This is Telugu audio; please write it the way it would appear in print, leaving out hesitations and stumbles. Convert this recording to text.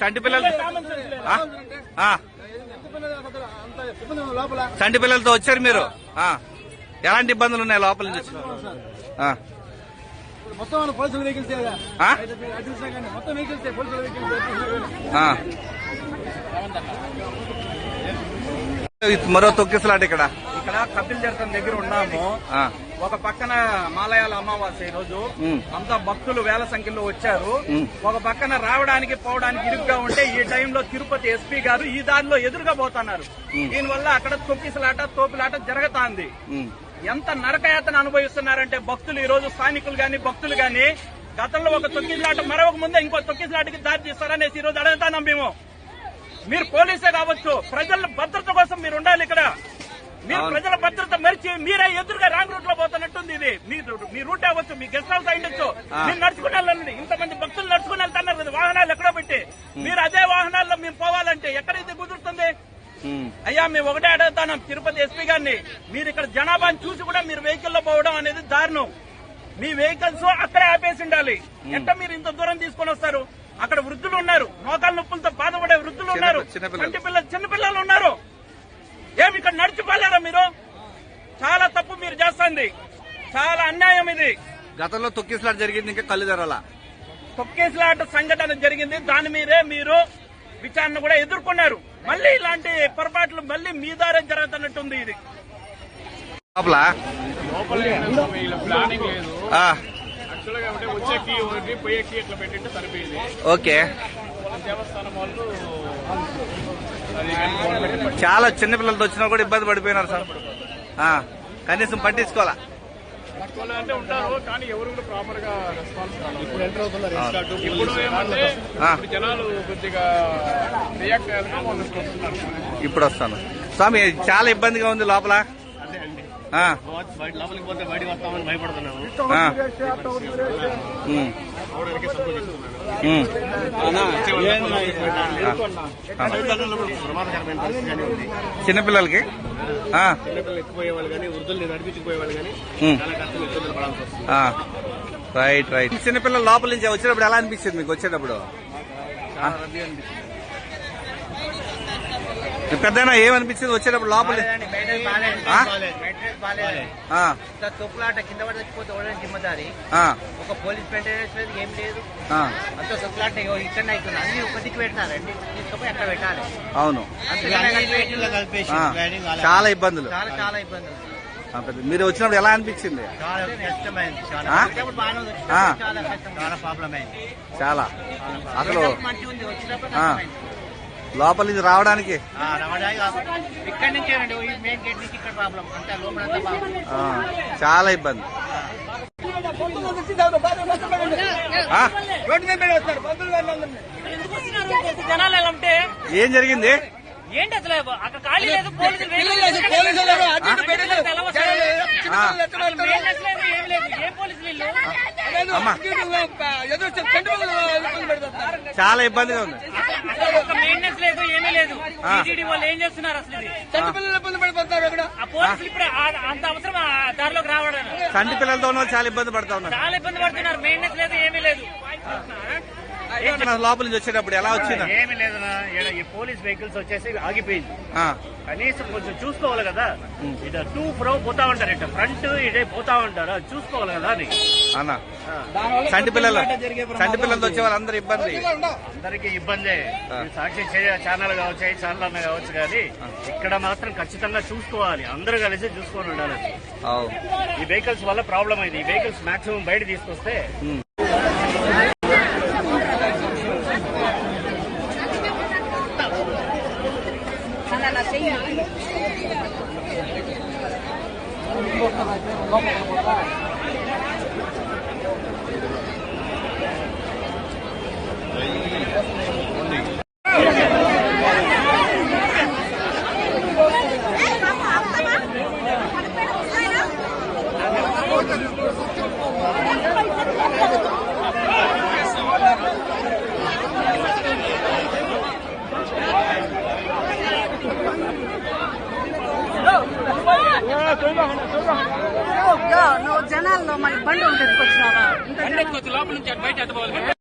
చంటి పిల్లలు చంటి పిల్లలతో వచ్చారు మీరు. ఎలాంటి ఇబ్బందులు ఉన్నాయి లోపల నుంచి? మరో తొక్కిసలాట ఇక్కడ కపిల్ తీర్థం దగ్గర ఉన్నాము. ఒక పక్కన మాలయాల అమావాస్య ఈ రోజు అంతా భక్తులు వేల సంఖ్యలో వచ్చారు. ఒక పక్కన రావడానికి పోవడానికి ఇరుగ్గా ఉంటే ఈ టైంలో తిరుపతి ఎస్పీ గారు ఈ దారిలో ఎదురుగా పోతున్నారు. దీనివల్ల అక్కడ తొక్కిసలాట తోపులాట జరుగుతోంది. ఎంత నరకయాతన అనుభవిస్తున్నారంటే భక్తులు ఈ రోజు స్థానికులు గాని భక్తులు గాని గతంలో ఒక తొక్కిసలాట మరొక ముందే ఇంకో తొక్కిసలాటకి దారి తీస్తారనేసి ఈ రోజు అడుగుతాం మేము. మీరు పోలీసే కావచ్చు, ప్రజల భద్రత కోసం మీరు ఉండాలి ఇక్కడ. మీరు ప్రజల భద్రత మరిచి మీరే ఎదురుగా రాంగ్ రూట్ లో పోతున్నట్టుంది. ఇది మీ రూట్ అవ్వచ్చు, మీ గెస్ట్ హౌస్ అయ్యొచ్చు, మీరు నడుచుకుని వెళ్ళండి. ఇంతమంది భక్తులు నడుచుకుని వెళ్తున్నారు కదా వాహనాలు ఎక్కడో పెట్టి. మీరు అదే వాహనాల్లో మేము పోవాలంటే ఎక్కడైతే కుదురుతుంది? అయ్యా మేము ఒకటే అడుగుతాను తిరుపతి ఎస్పీ గారిని, మీరు ఇక్కడ జనాభాని చూసి కూడా మీరు వెహికల్ లో పోవడం అనేది దారుణం. మీ వెహికల్స్ అక్కడే ఆపేసి ఉండాలి. ఎట్ట మీరు ఇంత దూరం తీసుకొని వస్తారు? అక్కడ వృద్ధులు ఉన్నారు, మోకాళ్ళ నొప్పులతో బాధపడే వృద్ధులు ఉన్నారు, చిన్నపిల్లలు ఉన్నారు. ఏమి ఇక్కడ నడిచిపోలేరా మీరు? చాలా తప్పు మీరు చేస్తుంది, చాలా అన్యాయం ఇది. గతంలో తొక్కిసలాట జరిగింది, ఇంకా కళ్ళు తెరాల తొక్కిసలాట సంఘటన జరిగింది. దాని మీదే మీరు విచారణ కూడా ఎదుర్కొన్నారు. మళ్ళీ ఇలాంటి పొరపాట్లు మళ్ళీ మీ ద్వారా జరుగుతున్నట్టుంది. ఇది ఓకే. చాలా చిన్నపిల్లలతో వచ్చినా కూడా ఇబ్బంది పడిపోయినారు సార్. కనీసం పట్టించుకోవాలా అంటే ఉంటారు, కానీ ఎవరు కూడా ప్రాపర్ గా రెస్పాన్స్ జనాలు కొద్దిగా ఇప్పుడు వస్తాను స్వామి. చాలా ఇబ్బందిగా ఉంది లోపల. లోపలికి పోతే బయటకు వస్తామని భయపడుతున్నాము. చిన్నపిల్లలకి ఎత్తుకుపోయేవాళ్ళు కానీ వృద్ధుల్ని నడిపించుకుపోయేవాళ్ళు కానీ రైట్ రైట్. చిన్నపిల్లలు లోపల నుంచి వచ్చేటప్పుడు ఎలా అనిపించింది మీకు? వచ్చేటప్పుడు పెద్దనా ఏమనిపించింది వచ్చేటప్పుడు లోపల? తొక్కులాట కింద పడి చచ్చిపోతే ఎవరైనా జిమ్మదారి. ఒక పోలీస్ మెయింటెనెన్స్ లేదు, ఏం లేదు. అంత తొక్కులాట ఇక్కడ అవుతుంది. అన్ని ఒక దిక్కు పెట్టినారండి, తీసుకుపోయి అక్కడ పెట్టాలి. అవును, చాలా ఇబ్బందులు. చాలా ఇబ్బందులు. మీరు వచ్చినప్పుడు ఎలా అనిపించింది? చాలా కష్టమైంది. చాలా ప్రాబ్లం అయింది. చాలా అసలు మంచిగా ఉంది. వచ్చినప్పుడు లోపల నుంచి రావడానికి ఇక్కడ నుంచే మెయిన్ గేట్ నుంచి ఇక్కడ ప్రాబ్లం. అంతా లోపల చాలా ఇబ్బంది. జనాలు ఎలా ఉంటే ఏం జరిగింది? ఏంటి అసలు? అక్కడ ఖాళీ లేదు, పోలీసులు ఏం లేదు. ఏ పోలీసులు వీళ్ళు? చాలా ఇబ్బందిగా ఉంది. ఒక మెయింటెనెన్స్ లేదు, ఏమీ లేదు. టీటీడీ వాళ్ళు ఏం చేస్తున్నారు అసలు? ఇది ఆ పోలీసులు ఇప్పుడు అంత అవసరం ఆ దారిలోకి రావడం. చంటి పిల్లలతో చాలా ఇబ్బంది పడతా ఉన్నారు. చాలా ఇబ్బంది పడుతున్నారు. మెయింటెనెన్స్ లేదు, ఏమీ లేదు. లోపల నుంచి వచ్చేటప్పుడు ఎలా వచ్చిందా? ఏమి లేదు, ఈ పోలీస్ వెహికల్స్ వచ్చేసి ఆగిపోయింది. కనీసం కొంచెం చూసుకోవాలి కదా. ఇటు టూ ఫ్రో పోతా ఉంటారు, ఇటు ఫ్రంట్ ఇటే పోతా ఉంటారు, అది చూసుకోవాలి కదా అని. చంటి పిల్లలతో వచ్చే వాళ్ళందరూ ఇబ్బంది, అందరికీ ఇబ్బందే. సాక్షి ఛానల్ కావచ్చు, ఛానల్ అన్న కావచ్చు, కానీ ఇక్కడ మాత్రం ఖచ్చితంగా చూసుకోవాలి. అందరూ కలిసి చూసుకొని ఉండాలి. ఈ వెహికల్స్ వల్ల ప్రాబ్లం అయింది. ఈ వెహికల్స్ మాక్సిమం బయట తీసుకొస్తే నువ్వు జనాల్లో మరి బండి ఉంటుంది, లోపల నుంచి బయట